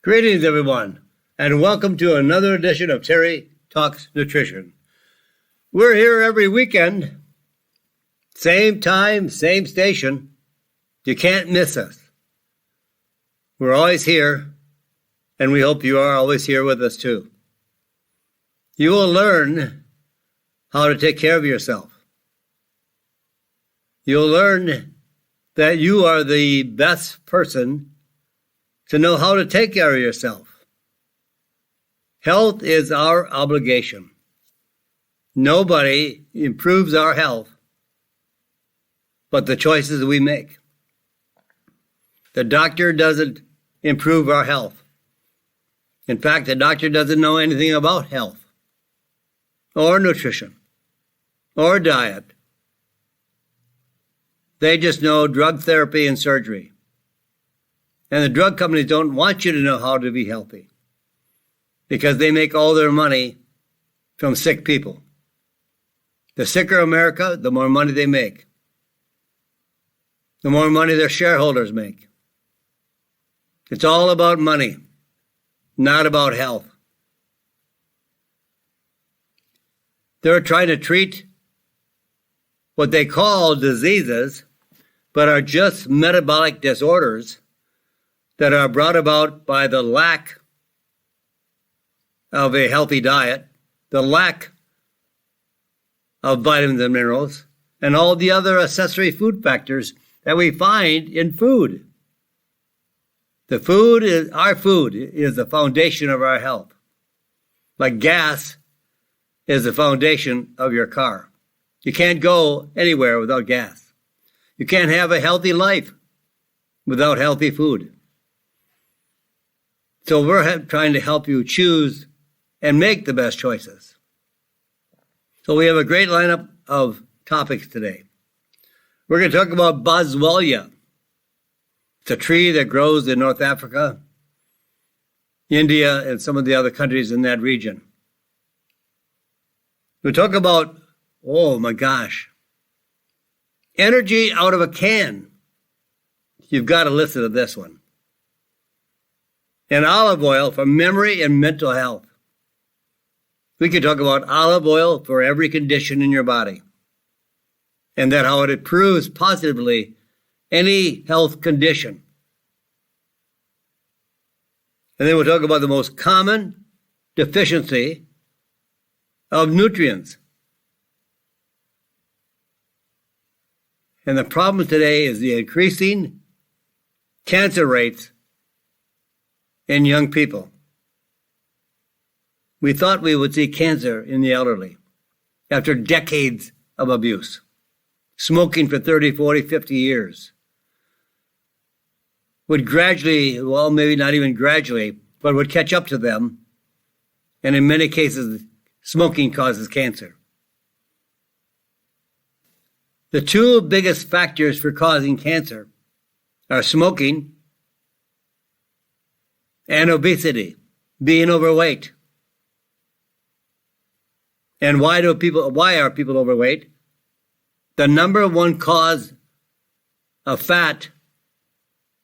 Greetings, everyone, and welcome to another edition of Terry Talks Nutrition. We're here every weekend, same time, same station. You can't miss us. We're always here, and we hope you are always here with us too. You will learn how to take care of yourself. You'll learn that you are the best person to know how to take care of yourself. Health is our obligation. Nobody improves our health but the choices we make. The doctor doesn't improve our health. In fact, the doctor doesn't know anything about health or nutrition or diet. They just know drug therapy and surgery. And the drug companies don't want you to know how to be healthy because they make all their money from sick people. The sicker America, the more money they make. The more money their shareholders make. It's all about money, not about health. They're trying to treat what they call diseases, but are just metabolic disorders that are brought about by the lack of a healthy diet, the lack of vitamins and minerals, and all the other accessory food factors that we find in food. Our food is the foundation of our health. Like gas is the foundation of your car. You can't go anywhere without gas. You can't have a healthy life without healthy food. So we're trying to help you choose and make the best choices. So we have a great lineup of topics today. We're going to talk about Boswellia. It's a tree that grows in North Africa, India, and some of the other countries in that region. We talk about, oh my gosh, energy out of a can. You've got to listen to this one. And olive oil for memory and mental health. We could talk about olive oil for every condition in your body. And that how it improves positively any health condition. And then we'll talk about the most common deficiency of nutrients. And the problem today is the increasing cancer rates in young people. We thought we would see cancer in the elderly after decades of abuse, smoking for 30, 40, 50 years. Would gradually, well, maybe not even gradually, but would catch up to them. And in many cases, smoking causes cancer. The two biggest factors for causing cancer are smoking and obesity, being overweight. And why are people overweight? The number one cause of fat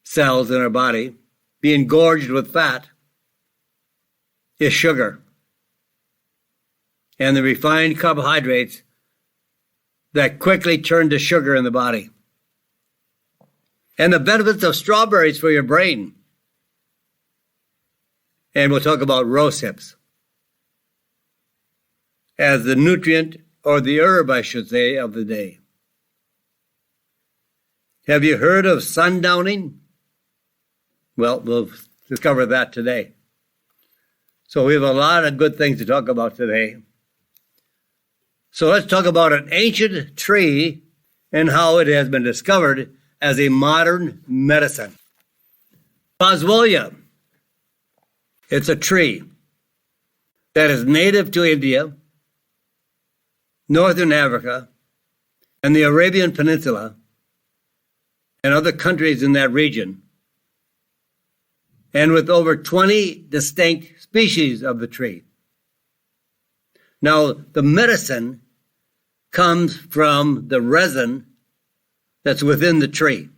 cells in our body being gorged with fat is sugar and the refined carbohydrates that quickly turn to sugar in the body. And the benefits of strawberries for your brain. And we'll talk about rose hips as the nutrient, or the herb, I should say, of the day. Have you heard of sundowning? Well, we'll discover that today. So we have a lot of good things to talk about today. So let's talk about an ancient tree and how it has been discovered as a modern medicine. Boswellia. It's a tree that is native to India, Northern Africa, and the Arabian Peninsula, and other countries in that region, and with over 20 distinct species of the tree. Now, the medicine comes from the resin that's within the tree.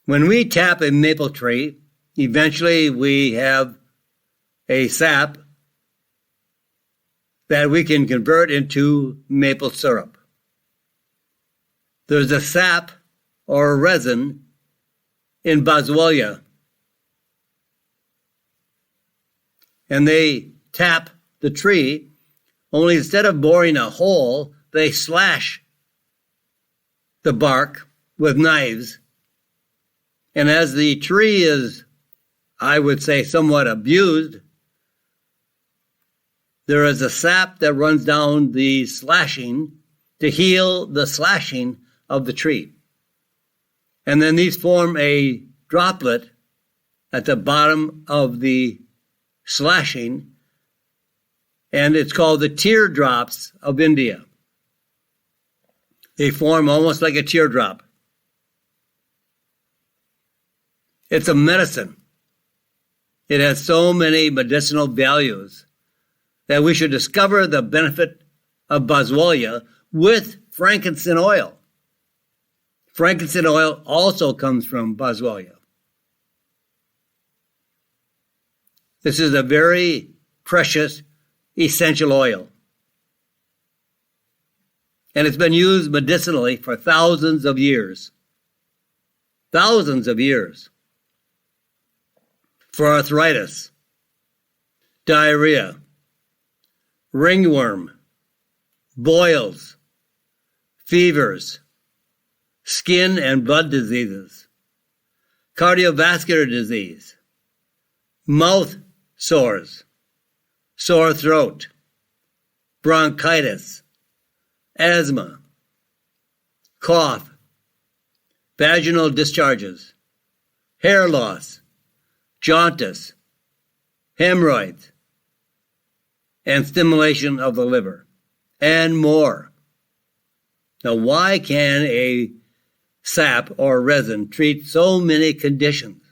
When we tap a maple tree, eventually we have a sap that we can convert into maple syrup. There's a sap or a resin in Boswellia, and they tap the tree, only instead of boring a hole, they slash the bark with knives. And as the tree is, I would say, somewhat abused, there is a sap that runs down the slashing to heal the slashing of the tree. And then these form a droplet at the bottom of the slashing, and it's called the teardrops of India. They form almost like a teardrop. It's a medicine. It has so many medicinal values that we should discover the benefit of Boswellia with frankincense oil. Frankincense oil also comes from Boswellia. This is a very precious essential oil. And it's been used medicinally for thousands of years. Thousands of years. For arthritis, diarrhea, ringworm, boils, fevers, skin and blood diseases, cardiovascular disease, mouth sores, sore throat, bronchitis, asthma, cough, vaginal discharges, hair loss, jaundice, hemorrhoids, and stimulation of the liver, and more. Now, why can a sap or resin treat so many conditions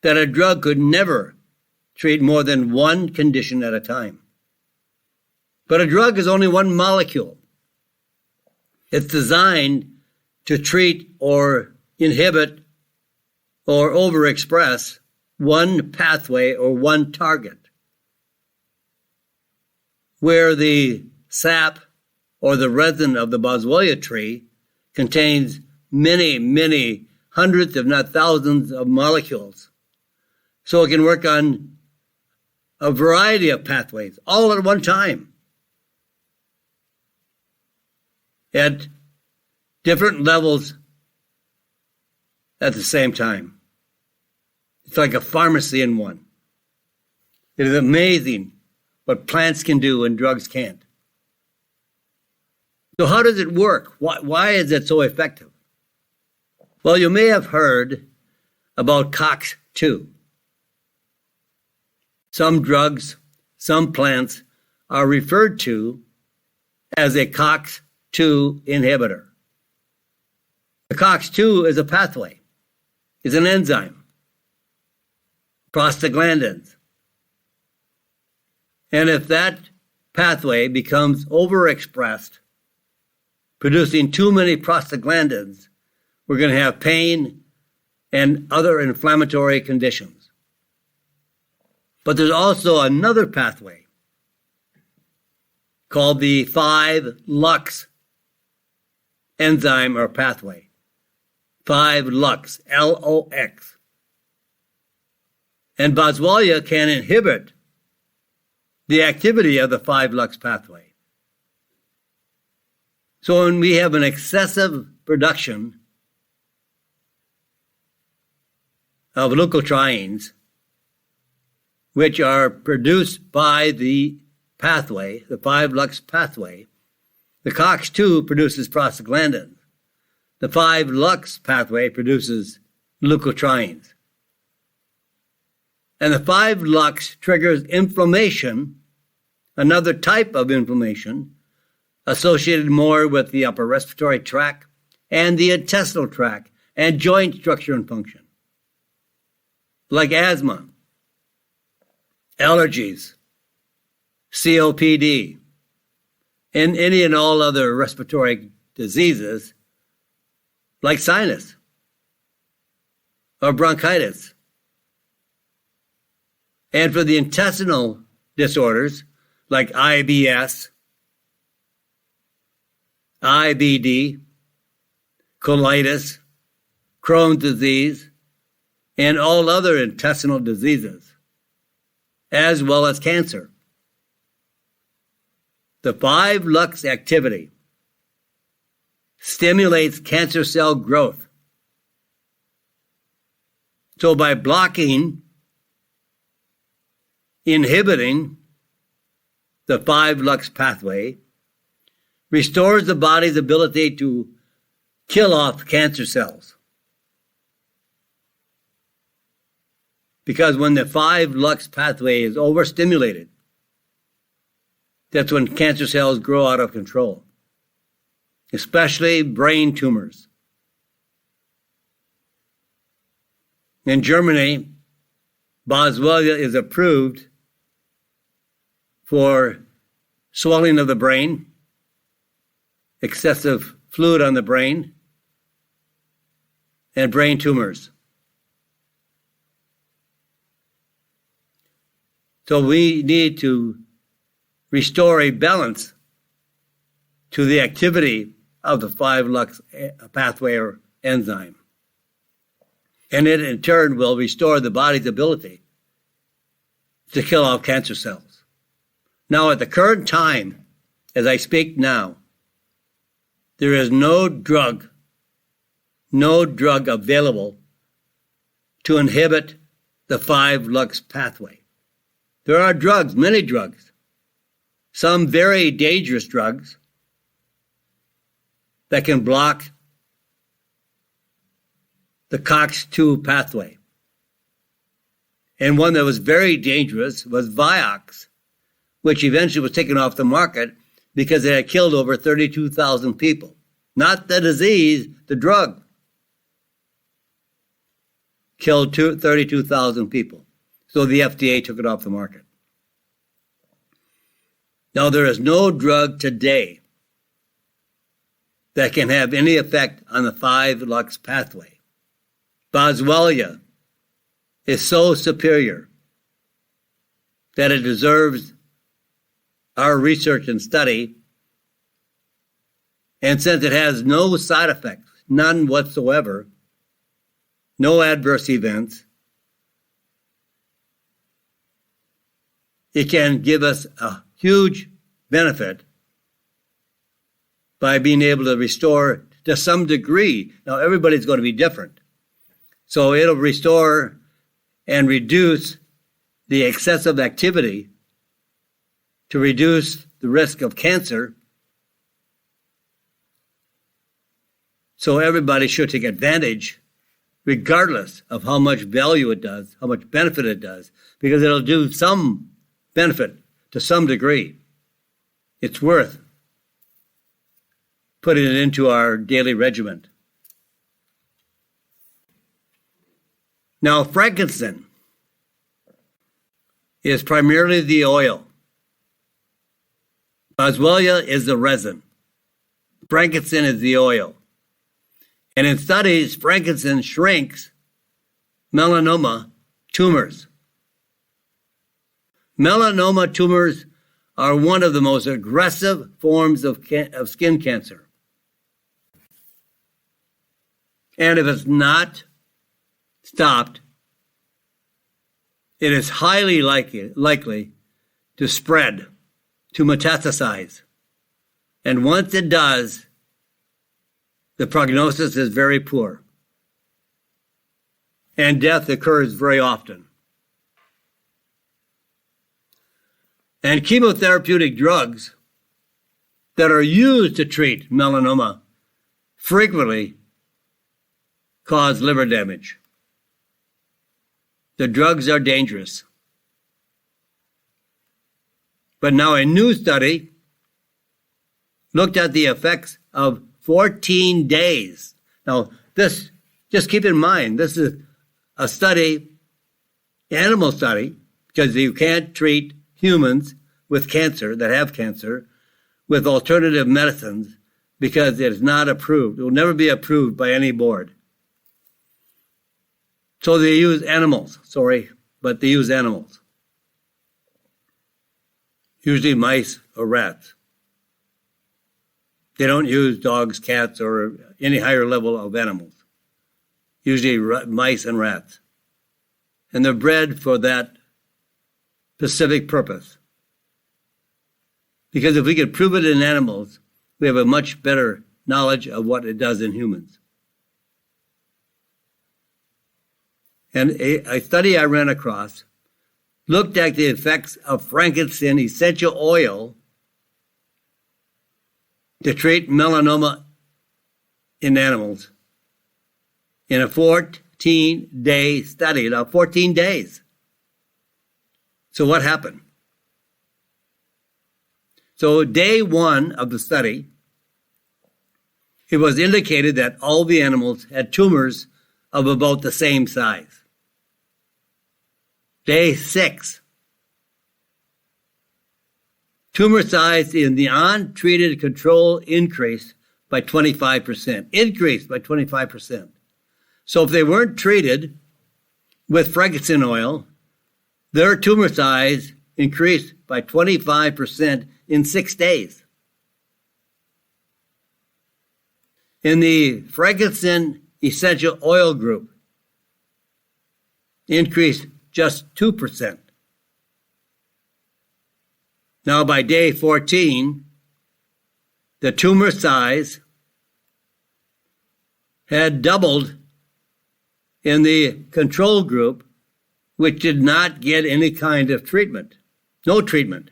that a drug could never treat more than one condition at a time? But a drug is only one molecule. It's designed to treat or inhibit or overexpress one pathway or one target. Where the sap or the resin of the Boswellia tree contains many, many hundreds, if not thousands, of molecules. So it can work on a variety of pathways all at one time at different levels at the same time. It's like a pharmacy in one. It is amazing what plants can do and drugs can't. So how does it work? Why is it so effective? Well, you may have heard about COX-2. Some drugs, some plants are referred to as a COX-2 inhibitor. The COX-2 is a pathway. It's an enzyme. Prostaglandins. And if that pathway becomes overexpressed, producing too many prostaglandins, we're going to have pain and other inflammatory conditions. But there's also another pathway called the 5-LUX enzyme or pathway. 5-LUX, L-O-X. And Boswellia can inhibit the activity of the 5-LUX pathway. So when we have an excessive production of leukotrienes, which are produced by the pathway, the 5-LUX pathway, the COX-2 produces prostaglandins. The 5-LUX pathway produces leukotrienes. And the 5-LUX triggers inflammation, another type of inflammation, associated more with the upper respiratory tract and the intestinal tract and joint structure and function, like asthma, allergies, COPD, and any and all other respiratory diseases like sinus, or bronchitis. And for the intestinal disorders like IBS, IBD, colitis, Crohn's disease, and all other intestinal diseases, as well as cancer. The 5-lux activity stimulates cancer cell growth. So by inhibiting the 5-lux pathway, restores the body's ability to kill off cancer cells. Because when the 5-lux pathway is overstimulated, that's when cancer cells grow out of control, especially brain tumors. In Germany, Boswellia is approved for swelling of the brain, excessive fluid on the brain, and brain tumors. So we need to restore a balance to the activity of the 5-lux pathway or enzyme. And it in turn will restore the body's ability to kill off cancer cells. Now at the current time, as I speak now, there is no drug available to inhibit the 5-lux pathway. There are drugs, many drugs, some very dangerous drugs that can block the COX-2 pathway. And one that was very dangerous was Vioxx, which eventually was taken off the market because it had killed over 32,000 people. Not the disease, the drug. Killed 32,000 people. So the FDA took it off the market. Now, there is no drug today that can have any effect on the 5-lux pathway. Boswellia is so superior that it deserves our research and study. And since it has no side effects, none whatsoever, no adverse events, it can give us a huge benefit by being able to restore to some degree. Now, everybody's going to be different. So it'll restore and reduce the excessive activity to reduce the risk of cancer. So everybody should take advantage, regardless of how much value it does, how much benefit it does, because it'll do some benefit to some degree. It's worth putting it into our daily regimen. Now, frankincense is primarily the oil. Boswellia is the resin. Frankincense is the oil. And in studies, frankincense shrinks melanoma tumors. Melanoma tumors are one of the most aggressive forms of skin cancer. And if it's not stopped, it is highly likely to spread, to metastasize. And once it does, the prognosis is very poor. And death occurs very often. And chemotherapeutic drugs that are used to treat melanoma frequently cause liver damage. The drugs are dangerous. But now a new study looked at the effects of 14 days. Now, this, just keep in mind, this is a study, animal study, because you can't treat humans with cancer, that have cancer, with alternative medicines because it is not approved. It will never be approved by any board. So they use animals, but they use animals. Usually mice or rats. They don't use dogs, cats, or any higher level of animals. Usually mice and rats. And they're bred for that specific purpose. Because if we could prove it in animals, we have a much better knowledge of what it does in humans. And a study I ran across looked at the effects of frankincense essential oil to treat melanoma in animals in a 14-day study. Now, 14 days. So what happened? So day 1 of the study, it was indicated that all the animals had tumors of about the same size. Day 6, tumor size in the untreated control increased by 25%. Increased by 25%. So if they weren't treated with frankincense oil, their tumor size increased by 25% in 6 days. In the frankincense essential oil group, increased just 2%. Now by day 14, the tumor size had doubled in the control group, which did not get any kind of treatment. No treatment.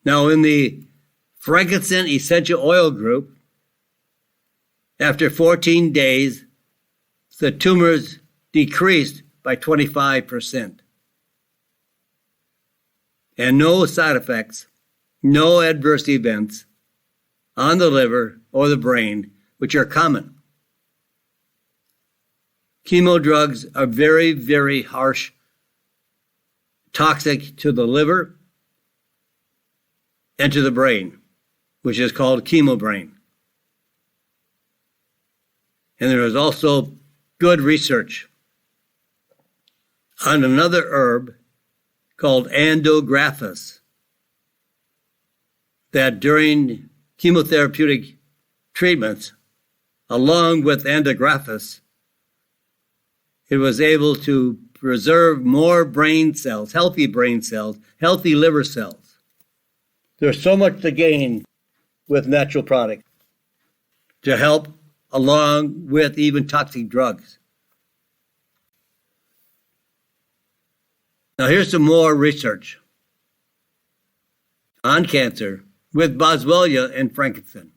Now in the frankincense essential oil group, after 14 days, the tumors decreased by 25%. And no side effects, no adverse events on the liver or the brain, which are common. Chemo drugs are very, very harsh, toxic to the liver and to the brain, which is called chemobrain. And there is also good research on another herb called andrographis that during chemotherapeutic treatments, along with andrographis, it was able to preserve more brain cells, healthy liver cells. There's so much to gain with natural products to help along with even toxic drugs. Now here's some more research on cancer with Boswellia and frankincense.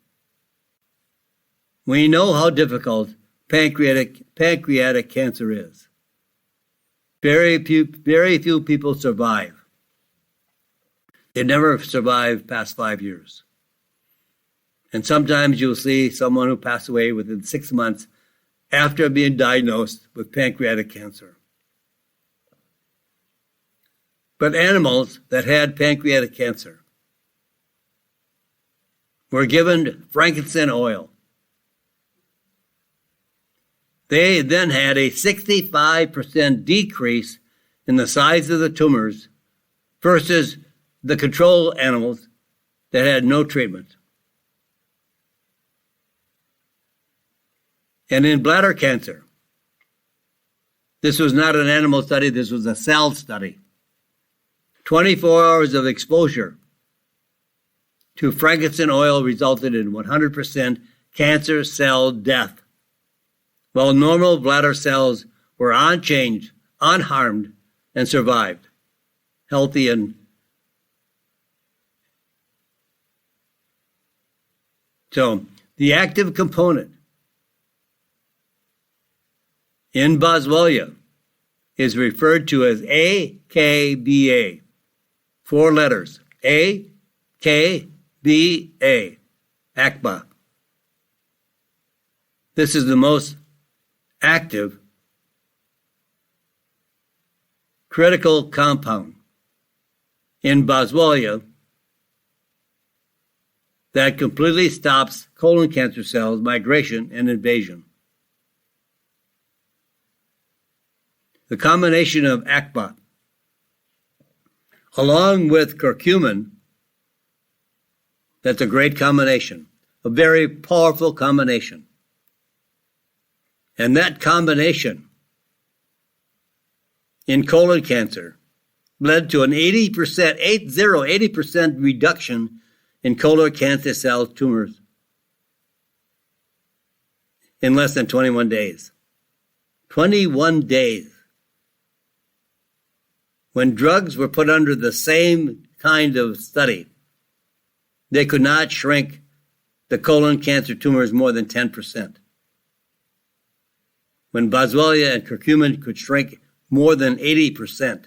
We know how difficult pancreatic cancer is. Very few people survive. They never survive past 5 years. And sometimes you'll see someone who passed away within 6 months after being diagnosed with pancreatic cancer. But animals that had pancreatic cancer were given frankincense oil. They then had a 65% decrease in the size of the tumors versus the control animals that had no treatment. And in bladder cancer, this was not an animal study, this was a cell study. 24 hours of exposure to frankincense oil resulted in 100% cancer cell death, while normal bladder cells were unchanged, unharmed, and survived, healthy and so the active component in Boswellia is referred to as AKBA. 4 letters, AKBA, AKBA. This is the most active critical compound in Boswellia that completely stops colon cancer cells migration and invasion. The combination of ACPA along with curcumin, that's a great combination, a very powerful combination. And that combination in colon cancer led to an 80% reduction in colon cancer cell tumors in less than 21 days. 21 days. When drugs were put under the same kind of study, they could not shrink the colon cancer tumors more than 10%. When Boswellia and curcumin could shrink more than 80%.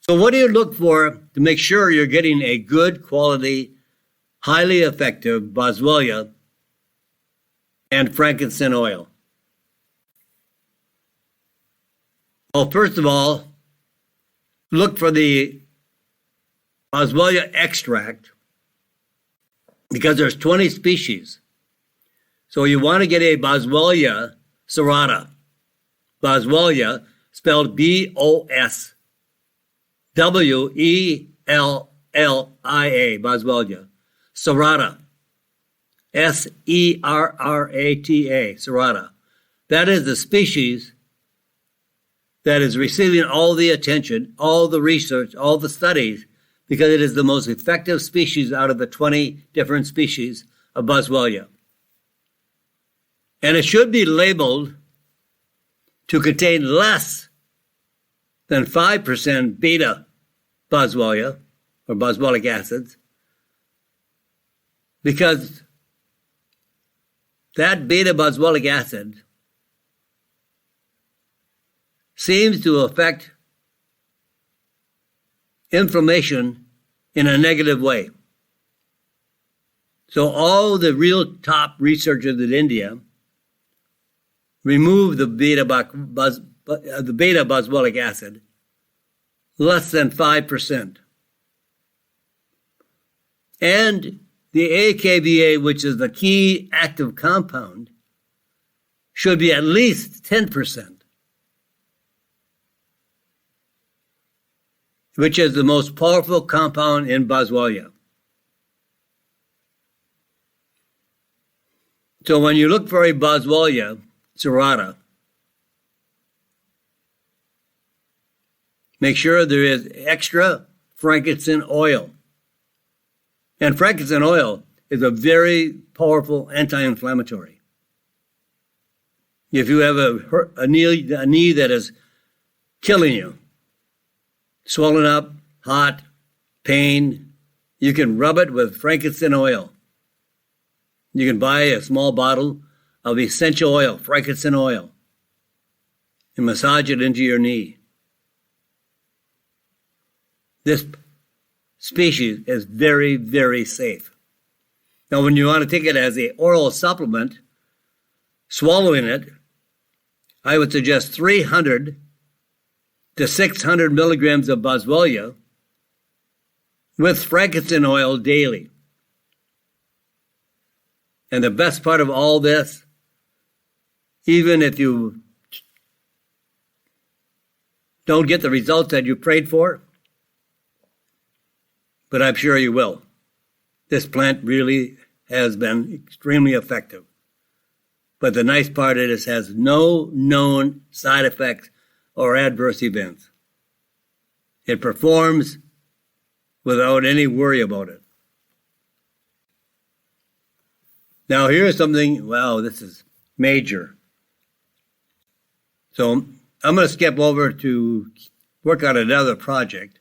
So what do you look for to make sure you're getting a good quality, highly effective Boswellia and frankincense oil? Well, first of all, look for the Boswellia extract because there's 20 species. So you want to get a Boswellia serrata. Boswellia, spelled B-O-S-W-E-L-L-I-A, Boswellia. Serrata. S-E-R-R-A-T-A, serrata. That is the species that is receiving all the attention, all the research, all the studies, because it is the most effective species out of the 20 different species of Boswellia. And it should be labeled to contain less than 5% beta Boswellia, or boswellic acids, because that beta boswellic acid seems to affect inflammation in a negative way. So all the real top researchers in India remove the beta boswellic acid less than 5%. And the AKBA, which is the key active compound, should be at least 10%, which is the most powerful compound in Boswellia. So when you look for a Boswellia serrata, make sure there is extra frankincense oil. And frankincense oil is a very powerful anti-inflammatory. If you have a knee that is killing you, swollen up, hot, pain, you can rub it with frankincense oil. You can buy a small bottle of essential oil, frankincense oil, and massage it into your knee. This species is very, very safe. Now, when you want to take it as an oral supplement, swallowing it, I would suggest 300 to 600 milligrams of Boswellia with frankincense oil daily. And the best part of all this, even if you don't get the results that you prayed for, but I'm sure you will, this plant really has been extremely effective. But the nice part is it has no known side effects or adverse events. It performs without any worry about it. Now here's something, wow, this is major. So I'm going to skip over to work on another project.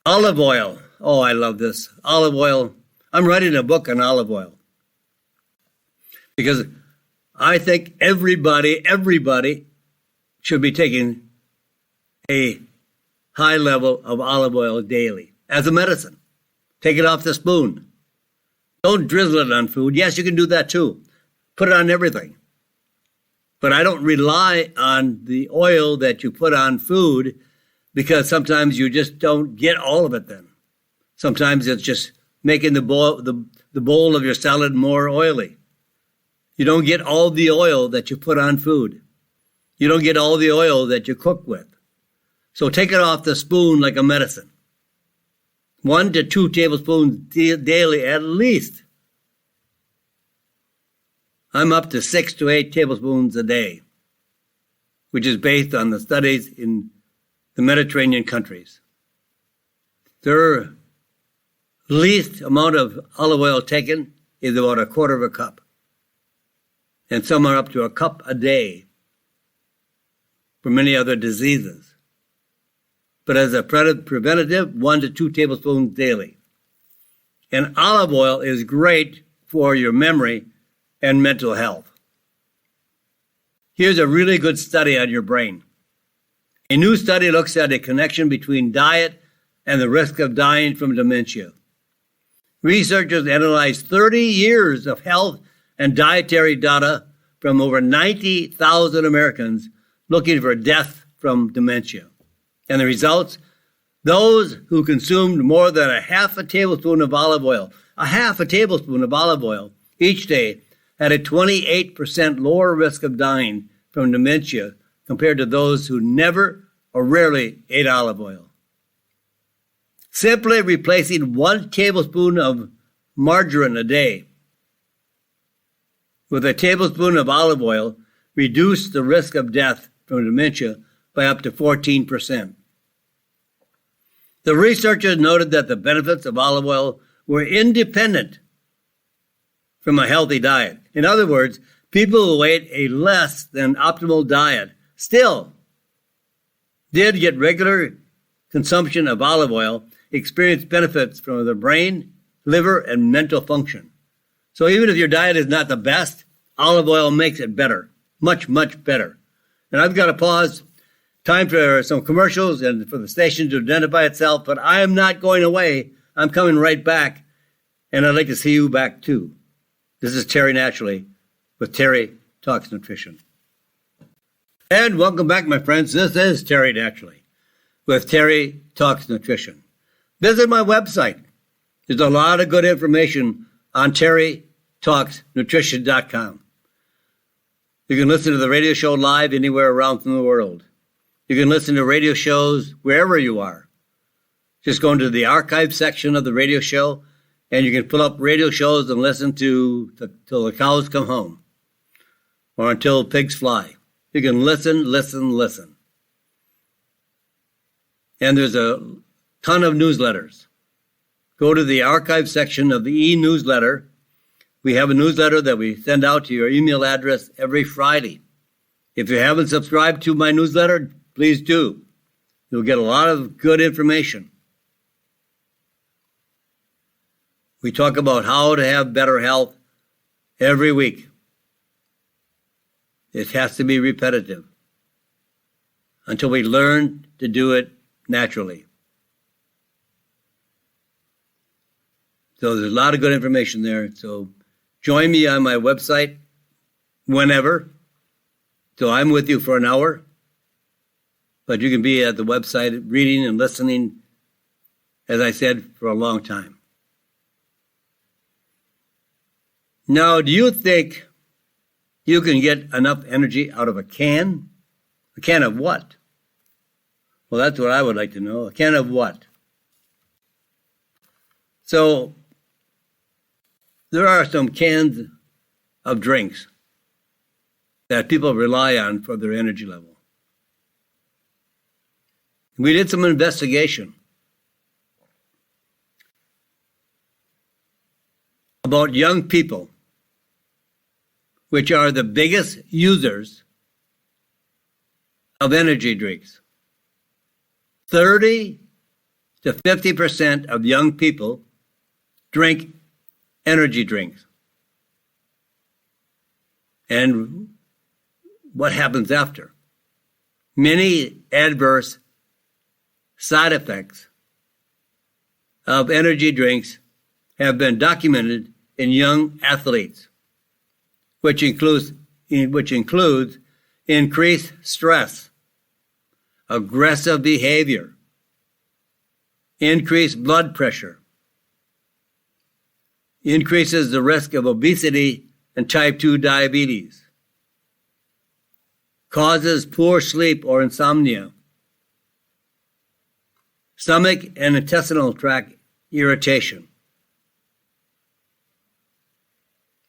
Olive oil. Oh, I love this. Olive oil. I'm writing a book on olive oil. Because I think everybody should be taking a high level of olive oil daily as a medicine. Take it off the spoon. Don't drizzle it on food. Yes, you can do that too. Put it on everything. But I don't rely on the oil that you put on food because sometimes you just don't get all of it then. Sometimes it's just making the bowl of your salad more oily. You don't get all the oil that you put on food. You don't get all the oil that you cook with. So take it off the spoon like a medicine. 1 to 2 tablespoons daily at least. I'm up to 6 to 8 tablespoons a day, which is based on the studies in the Mediterranean countries. Their least amount of olive oil taken is about 1/4 cup. And some are up to 1 cup a day for many other diseases. But as a preventative, 1 to 2 tablespoons daily. And olive oil is great for your memory and mental health. Here's a really good study on your brain. A new study looks at a connection between diet and the risk of dying from dementia. Researchers analyzed 30 years of health and dietary data from over 90,000 Americans looking for death from dementia. And the results? Those who consumed more than 1/2 tablespoon of olive oil, 1/2 tablespoon of olive oil each day had a 28% lower risk of dying from dementia compared to those who never or rarely ate olive oil. Simply replacing 1 tablespoon of margarine a day with a tablespoon of olive oil reduced the risk of death from dementia by up to 14%. The researchers noted that the benefits of olive oil were independent from a healthy diet. In other words, people who ate a less than optimal diet still did get regular consumption of olive oil, experienced benefits from their brain, liver, and mental function. So even if your diet is not the best, olive oil makes it better, much, much better. And I've got to pause. Time for some commercials and for the station to identify itself, but I am not going away. I'm coming right back, and I'd like to see you back too. This is Terry Naturally with Terry Talks Nutrition. And welcome back, my friends. This is Terry Naturally with Terry Talks Nutrition. Visit my website. There's a lot of good information on terrytalksnutrition.com. You can listen to the radio show live anywhere around the world. You can listen to radio shows wherever you are. Just go into the archive section of the radio show, and you can pull up radio shows and listen till the cows come home or until pigs fly. You can listen. And there's a ton of newsletters. Go to the archive section of the e-newsletter. We have a newsletter that we send out to your email address every Friday. If you haven't subscribed to my newsletter, please do. You'll get a lot of good information. We talk about how to have better health every week. It has to be repetitive until we learn to do it naturally. So there's a lot of good information there. So join me on my website whenever. So I'm with you for an hour. But you can be at the website reading and listening, as I said, for a long time. Now, do you think you can get enough energy out of a can? A can of what? Well, that's what I would like to know. A can of what? So, there are some cans of drinks that people rely on for their energy level. We did some investigation about young people, which are the biggest users of energy drinks. 30 to 50% of young people drink energy drinks. And what happens after? Many adverse side effects of energy drinks have been documented in young athletes, which includes increased stress, aggressive behavior, increased blood pressure, increases the risk of obesity and type 2 diabetes, causes poor sleep or insomnia, stomach and intestinal tract irritation.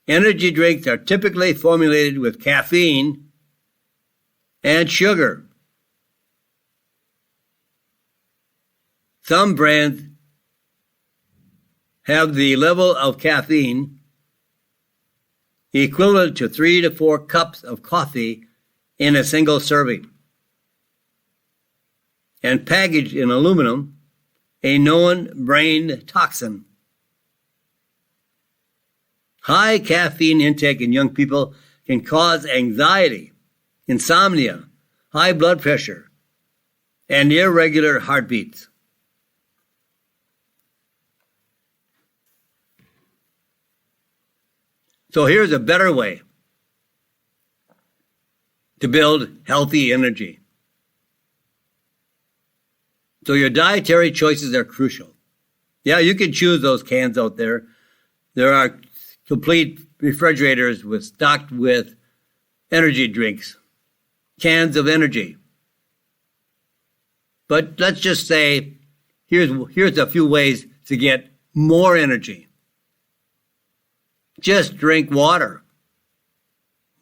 Energy drinks are typically formulated with caffeine and sugar. Some brands have the level of caffeine equivalent to 3 to 4 cups of coffee in a single serving, and packaged in aluminum, a known brain toxin. High caffeine intake in young people can cause anxiety, insomnia, high blood pressure, and irregular heartbeats. So here's a better way to build healthy energy. So your dietary choices are crucial. Yeah, you can choose those cans out there. There are complete refrigerators stocked with energy drinks, cans of energy. But let's just say, here's a few ways to get more energy. Just drink water.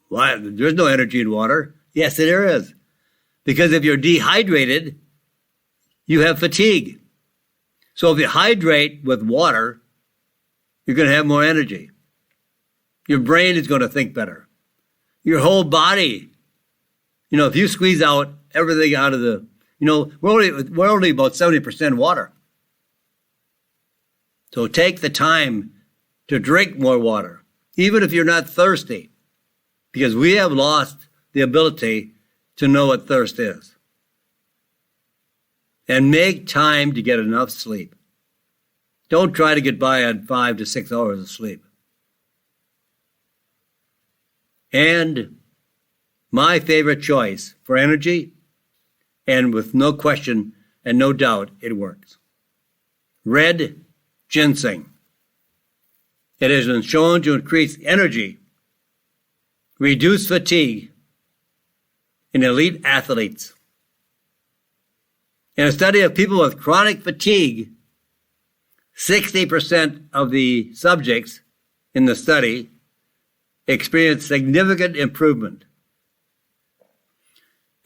Why? There's no energy in water. Yes, there is. Because if you're dehydrated, you have fatigue. So if you hydrate with water, you're going to have more energy. Your brain is going to think better. Your whole body, if you squeeze out everything out of we're only about 70% water. So take the time to drink more water, even if you're not thirsty, because we have lost the ability to know what thirst is. And make time to get enough sleep. Don't try to get by on 5 to 6 hours of sleep. And my favorite choice for energy, and with no question and no doubt, it works. Red ginseng. It has been shown to increase energy, reduce fatigue in elite athletes. In a study of people with chronic fatigue, 60% of the subjects in the study experienced significant improvement.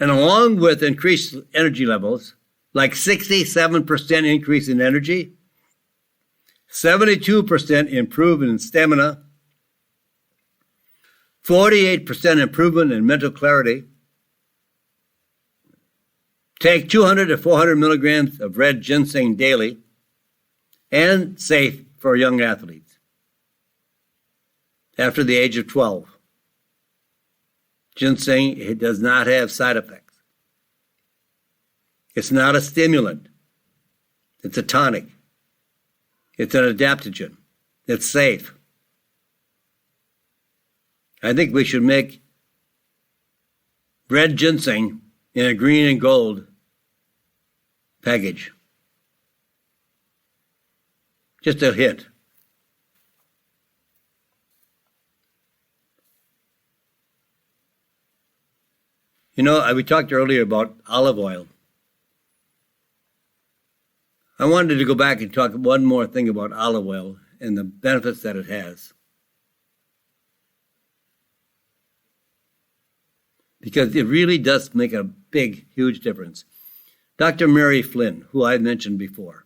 And along with increased energy levels, like 67% increase in energy, 72% improvement in stamina, 48% improvement in mental clarity. Take 200 to 400 milligrams of red ginseng daily, and safe for young athletes after the age of 12. Ginseng, it does not have side effects. It's not a stimulant. It's a tonic. It's an adaptogen. It's safe. I think we should make red ginseng in a green and gold package. Just a hit. We talked earlier about olive oil. I wanted to go back and talk one more thing about olive oil and the benefits that it has. Because it really does make a big, huge difference. Dr. Mary Flynn, who I mentioned before,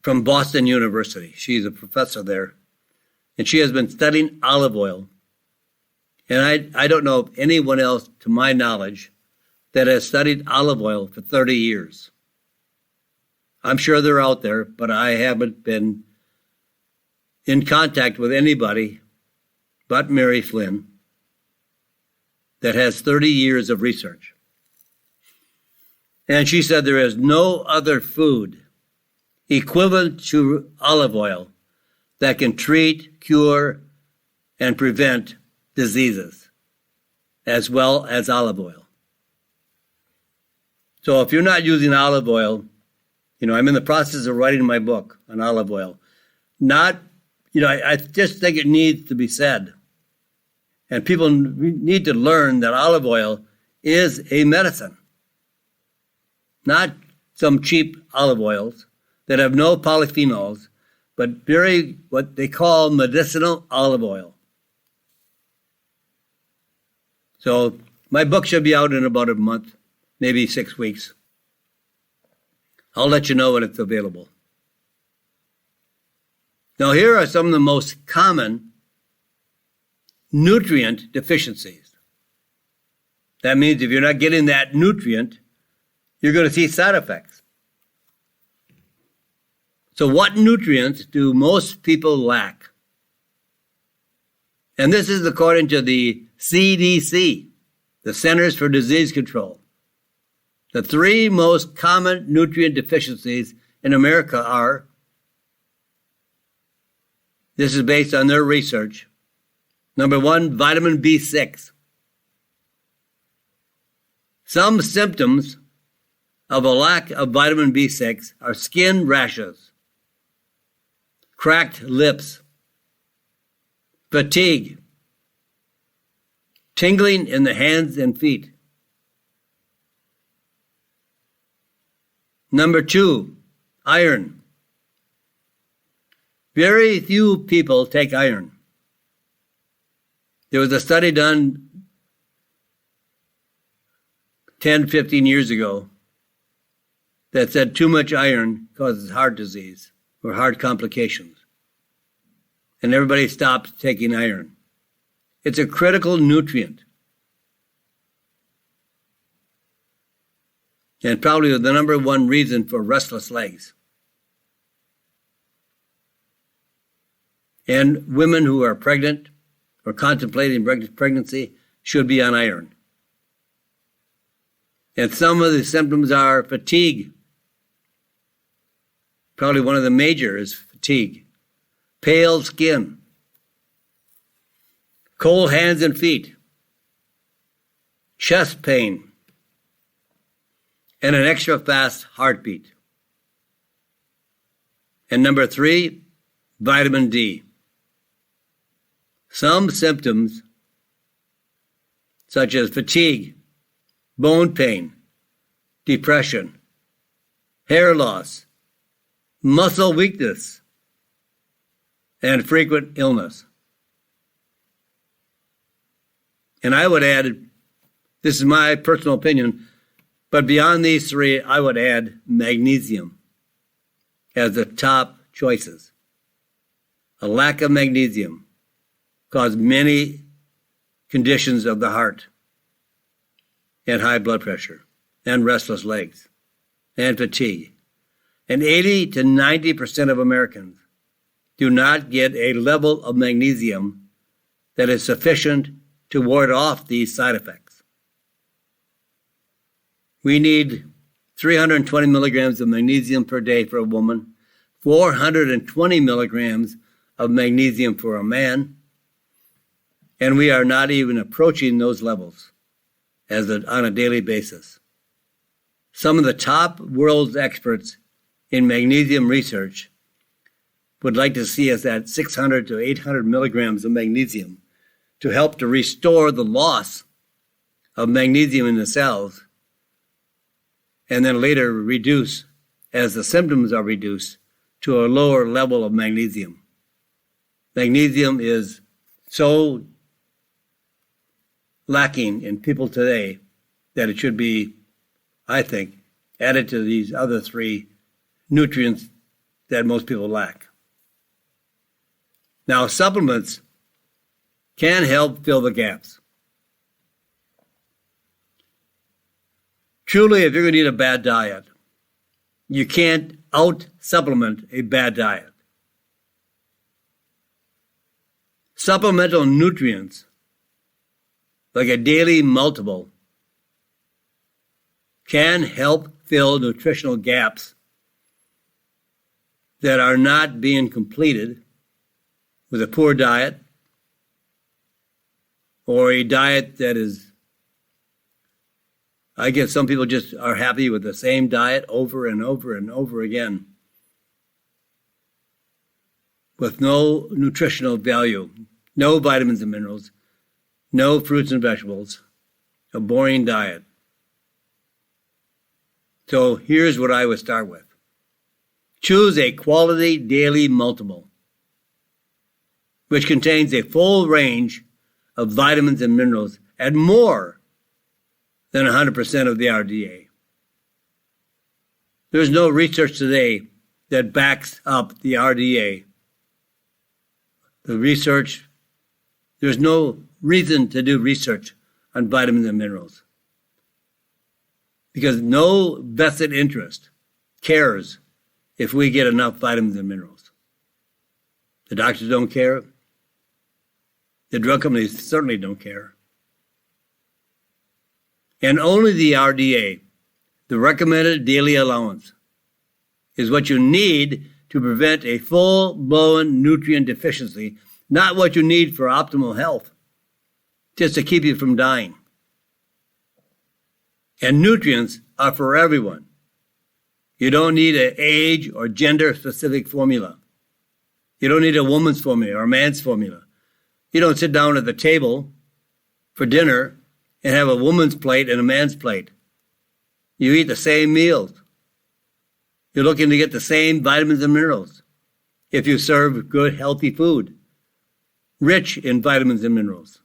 from Boston University. She's a professor there, and she has been studying olive oil. And I don't know of anyone else, to my knowledge, that has studied olive oil for 30 years. I'm sure they're out there, but I haven't been in contact with anybody but Mary Flynn that has 30 years of research. And she said there is no other food equivalent to olive oil that can treat, cure, and prevent diseases as well as olive oil. So if you're not using olive oil, I'm in the process of writing my book on olive oil. I just think it needs to be said. And people need to learn that olive oil is a medicine, not some cheap olive oils that have no polyphenols, but very what they call medicinal olive oil. So my book should be out in about a month, maybe 6 weeks. I'll let you know when it's available. Now, here are some of the most common nutrient deficiencies. That means if you're not getting that nutrient, you're going to see side effects. So what nutrients do most people lack? And this is according to the CDC, the Centers for Disease Control. The 3 most common nutrient deficiencies in America are, this is based on their research, number 1, vitamin B6. Some symptoms of a lack of vitamin B6 are skin rashes, cracked lips, fatigue, tingling in the hands and feet. Number 2, iron. Very few people take iron. There was a study done 10, 15 years ago that said too much iron causes heart disease or heart complications. And everybody stopped taking iron. It's a critical nutrient. And probably the number 1 reason for restless legs. And women who are pregnant or contemplating pregnancy should be on iron. And some of the symptoms are fatigue. Probably one of the major is fatigue. Pale skin. Cold hands and feet. Chest pain. And an extra fast heartbeat. And number 3, vitamin D. Some symptoms, such as fatigue, bone pain, depression, hair loss, muscle weakness, and frequent illness. And I would add, this is my personal opinion, but beyond these 3, I would add magnesium as the top choices. A lack of magnesium causes many conditions of the heart and high blood pressure and restless legs and fatigue. And 80 to 90% of Americans do not get a level of magnesium that is sufficient to ward off these side effects. We need 320 milligrams of magnesium per day for a woman, 420 milligrams of magnesium for a man, and we are not even approaching those levels on a daily basis. Some of the top world's experts in magnesium research would like to see us at 600 to 800 milligrams of magnesium to help to restore the loss of magnesium in the cells, and then later reduce, as the symptoms are reduced, to a lower level of magnesium. Magnesium is so lacking in people today that it should be, I think, added to these other 3 nutrients that most people lack. Now, supplements can help fill the gaps. Truly, if you're going to eat a bad diet, you can't out-supplement a bad diet. Supplemental nutrients, like a daily multiple, can help fill nutritional gaps that are not being completed with a poor diet or a diet that is I guess some people just are happy with the same diet over and over and over again, with no nutritional value, no vitamins and minerals, no fruits and vegetables, a boring diet. So here's what I would start with. Choose a quality daily multiple, which contains a full range of vitamins and minerals at more than 100% of the RDA. There's no research today that backs up the RDA. There's no reason to do research on vitamins and minerals, because no vested interest cares if we get enough vitamins and minerals. The doctors don't care. The drug companies certainly don't care. And only the RDA, the recommended daily allowance, is what you need to prevent a full-blown nutrient deficiency, not what you need for optimal health, just to keep you from dying. And nutrients are for everyone. You don't need an age or gender-specific formula. You don't need a woman's formula or a man's formula. You don't sit down at the table for dinner and have a woman's plate and a man's plate. You eat the same meals. You're looking to get the same vitamins and minerals if you serve good, healthy food, rich in vitamins and minerals.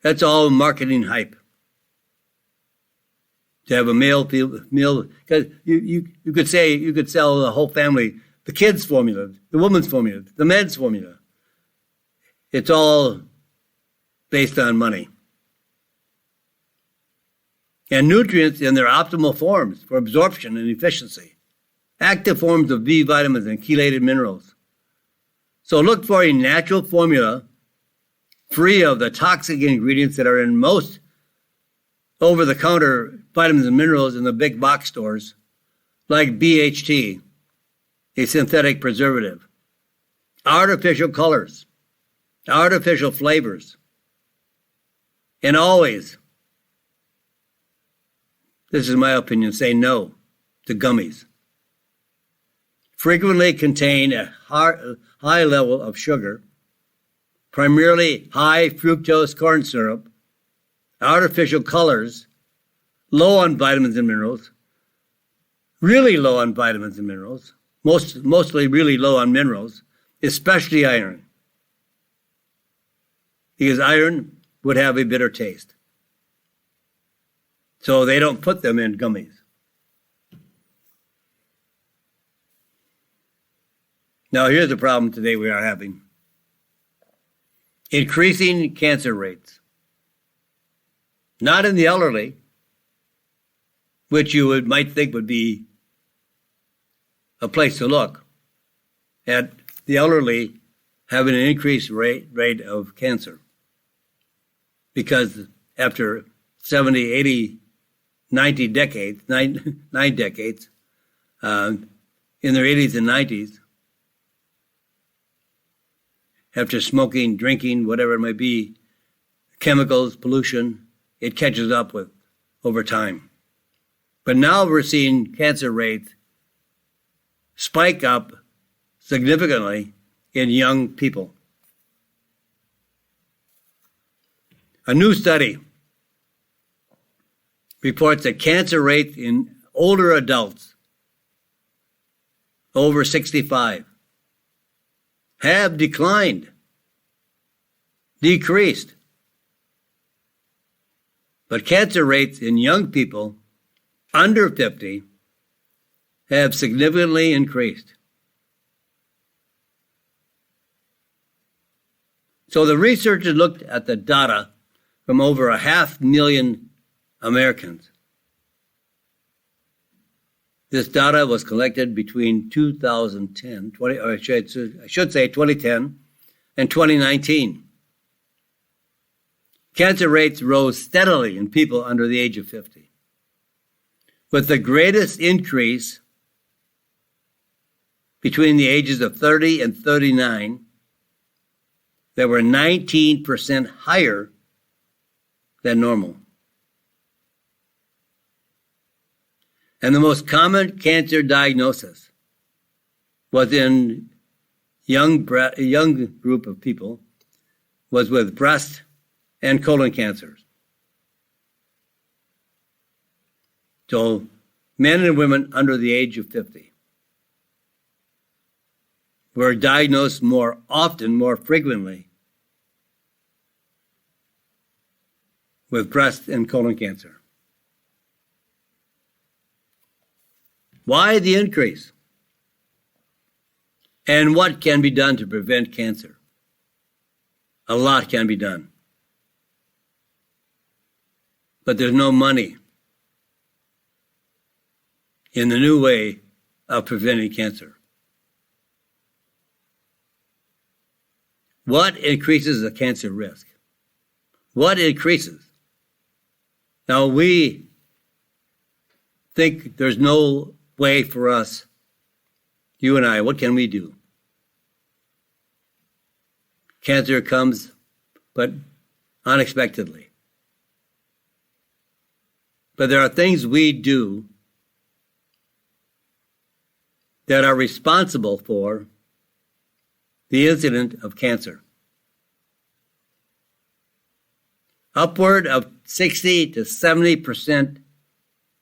That's all marketing hype. To have a meal, because you could say, you could sell the whole family the kids' formula, the woman's formula, the men's formula. It's all based on money. And nutrients in their optimal forms for absorption and efficiency. Active forms of B vitamins and chelated minerals. So look for a natural formula free of the toxic ingredients that are in most over-the-counter vitamins and minerals in the big box stores, like BHT, a synthetic preservative, artificial colors, artificial flavors, and always, this is my opinion, say no to gummies. Frequently contain a high level of sugar, primarily high fructose corn syrup, artificial colors, low on vitamins and minerals, really low on vitamins and minerals, mostly really low on minerals, especially iron, because iron would have a bitter taste. So they don't put them in gummies. Now here's the problem today we are having. Increasing cancer rates. Not in the elderly, which you might think would be a place to look at the elderly having an increased rate of cancer. Because after 70, 80, 90 decades, nine decades, in their 80s and 90s, after smoking, drinking, whatever it might be, chemicals, pollution, it catches up with over time. But now we're seeing cancer rates spike up significantly in young people. A new study reports that cancer rates in older adults over 65 have decreased. But cancer rates in young people under 50 have significantly increased. So the researchers looked at the data from over 500,000 Americans. This data was collected between 2010, 2010 and 2019. Cancer rates rose steadily in people under the age of 50, with the greatest increase between the ages of 30 and 39 that were 19% higher than normal. And the most common cancer diagnosis was in young group of people was with breast and colon cancers. So men and women under the age of 50 were diagnosed more often, more frequently with breast and colon cancer. Why the increase? And what can be done to prevent cancer? A lot can be done. But there's no money in the new way of preventing cancer. What increases the cancer risk? What increases? Now, we think there's no way for us, you and I, what can we do? Cancer comes, but unexpectedly. But there are things we do that are responsible for the incidence of cancer. Upward of 60 to 70%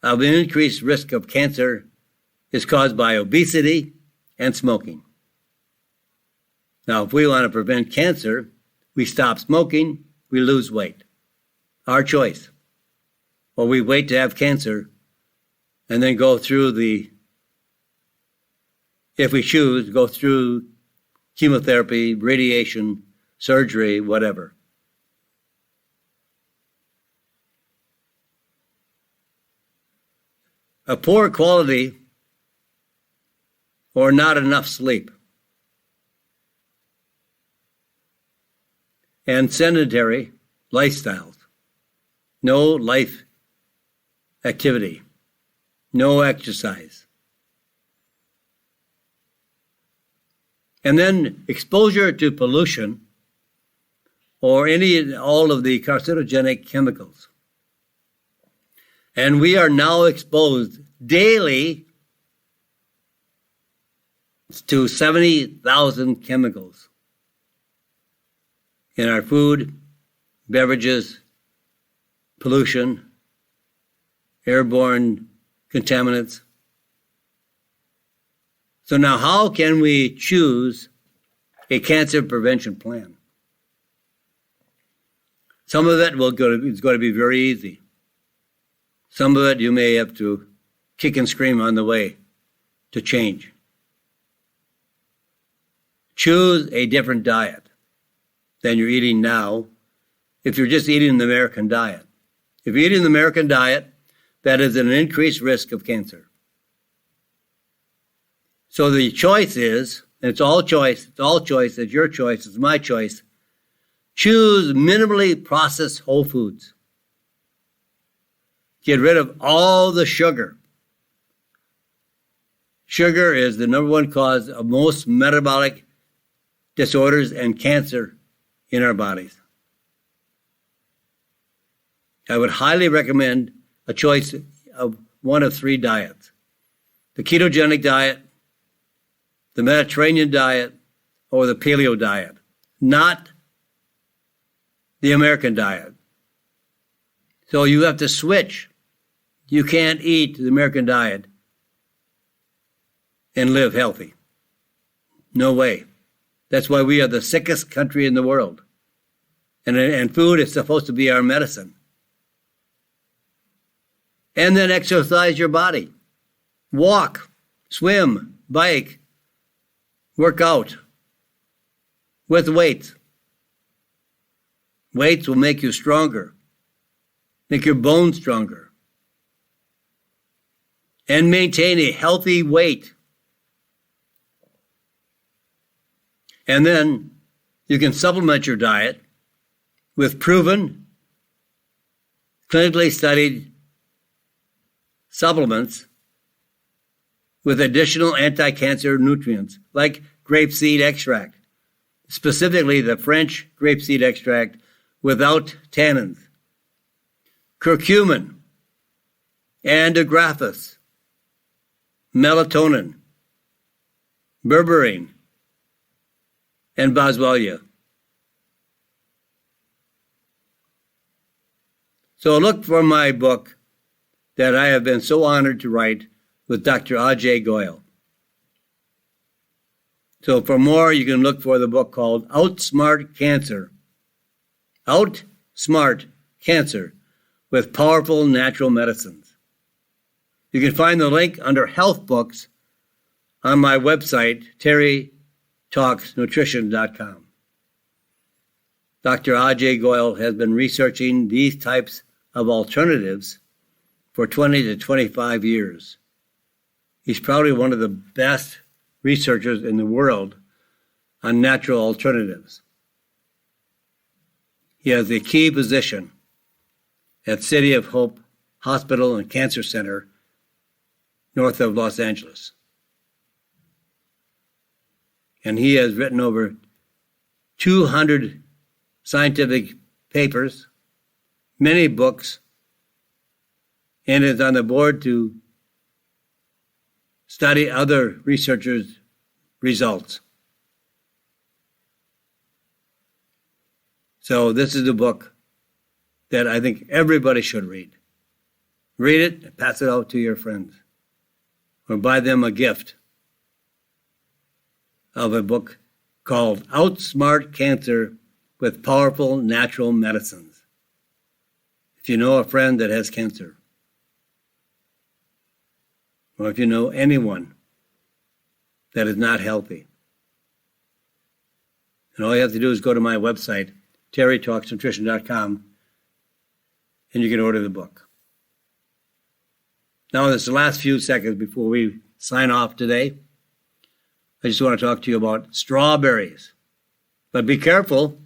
of an increased risk of cancer is caused by obesity and smoking. Now, if we want to prevent cancer, we stop smoking, we lose weight. Our choice. Or we wait to have cancer and then go through if we choose, go through chemotherapy, radiation, surgery, whatever. A poor quality or not enough sleep and sedentary lifestyles, no life activity, no exercise. And then exposure to pollution or all of the carcinogenic chemicals. And we are now exposed daily to 70,000 chemicals in our food, beverages, pollution, airborne contaminants. So now how can we choose a cancer prevention plan? Some of it is going to be very easy. Some of it you may have to kick and scream on the way to change. Choose a different diet than you're eating now if you're just eating the American diet. If you're eating the American diet, that is an increased risk of cancer. So the choice is, and it's all choice, it's your choice, it's my choice, choose minimally processed whole foods. Get rid of all the sugar. Sugar is the number one cause of most metabolic disorders and cancer in our bodies. I would highly recommend a choice of one of three diets. The ketogenic diet, the Mediterranean diet, or the paleo diet, not the American diet. So you have to switch. You can't eat the American diet and live healthy. No way. That's why we are the sickest country in the world. And food is supposed to be our medicine. And then exercise your body. Walk, swim, bike, work out with weights. Weights will make you stronger, make your bones stronger, and maintain a healthy weight. And then you can supplement your diet with proven, clinically studied supplements with additional anti-cancer nutrients like grapeseed extract, specifically the French grapeseed extract without tannins, curcumin, and agraphis, melatonin, berberine, and Boswellia. So look for my book that I have been so honored to write with Dr. Ajay Goyal. So for more, you can look for the book called Outsmart Cancer. Outsmart Cancer with Powerful Natural Medicines. You can find the link under Health Books on my website, terrytalksnutrition.com. Dr. Ajay Goyal has been researching these types of alternatives for 20 to 25 years. He's probably one of the best researchers in the world on natural alternatives. He has a key position at City of Hope Hospital and Cancer Center north of Los Angeles. And he has written over 200 scientific papers, many books, and is on the board to study other researchers' results. So this is the book that I think everybody should read. Read it and pass it out to your friends, or buy them a gift of a book called Outsmart Cancer with Powerful Natural Medicines. If you know a friend that has cancer, or if you know anyone that is not healthy, and all you have to do is go to my website, terrytalksnutrition.com, and you can order the book. Now, in this last few seconds before we sign off today, I just want to talk to you about strawberries. But be careful,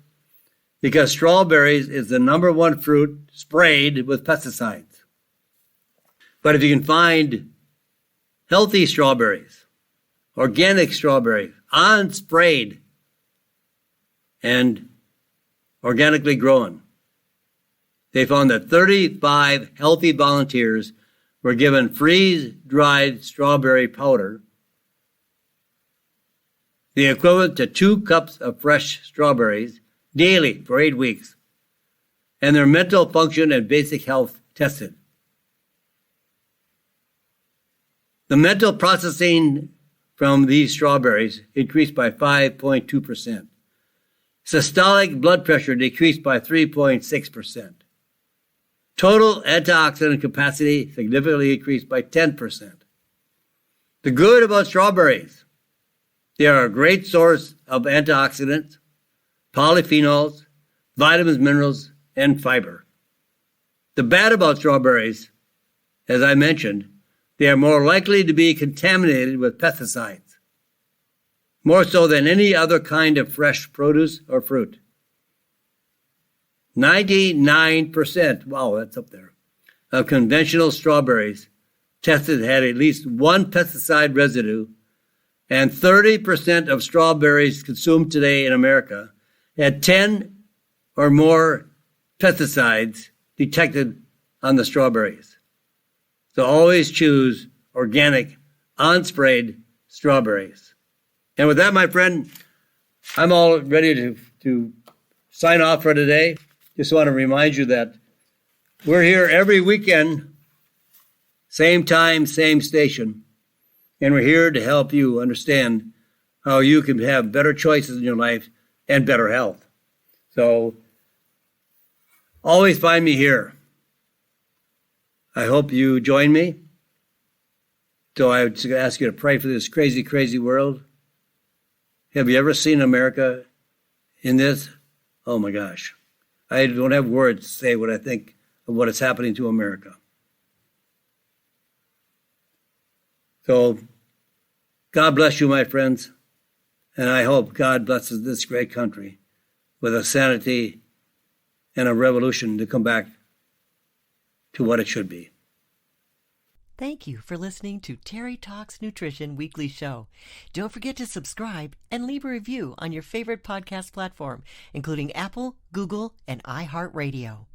because strawberries is the number one fruit sprayed with pesticides. But if you can find healthy strawberries, organic strawberries, unsprayed and organically grown, they found that 35 healthy volunteers were given freeze-dried strawberry powder, the equivalent to 2 cups of fresh strawberries daily for 8 weeks, and their mental function and basic health tested. The mental processing from these strawberries increased by 5.2%. Systolic blood pressure decreased by 3.6%. Total antioxidant capacity significantly increased by 10%. The good about strawberries: they are a great source of antioxidants, polyphenols, vitamins, minerals, and fiber. The bad about strawberries, as I mentioned, they are more likely to be contaminated with pesticides, more so than any other kind of fresh produce or fruit. 99%, wow, that's up there, of conventional strawberries tested had at least one pesticide residue, and 30% of strawberries consumed today in America had 10 or more pesticides detected on the strawberries. So always choose organic, unsprayed strawberries. And with that, my friend, I'm all ready to sign off for today. Just want to remind you that we're here every weekend, same time, same station, and we're here to help you understand how you can have better choices in your life and better health. So always find me here. I hope you join me. So I would ask you to pray for this crazy, crazy world. Have you ever seen America in this? Oh my gosh. I don't have words to say what I think of what is happening to America. So God bless you, my friends. And I hope God blesses this great country with a sanity and a revolution to come back to what it should be. Thank you for listening to Terry Talks Nutrition Weekly Show. Don't forget to subscribe and leave a review on your favorite podcast platform, including Apple, Google, and iHeartRadio.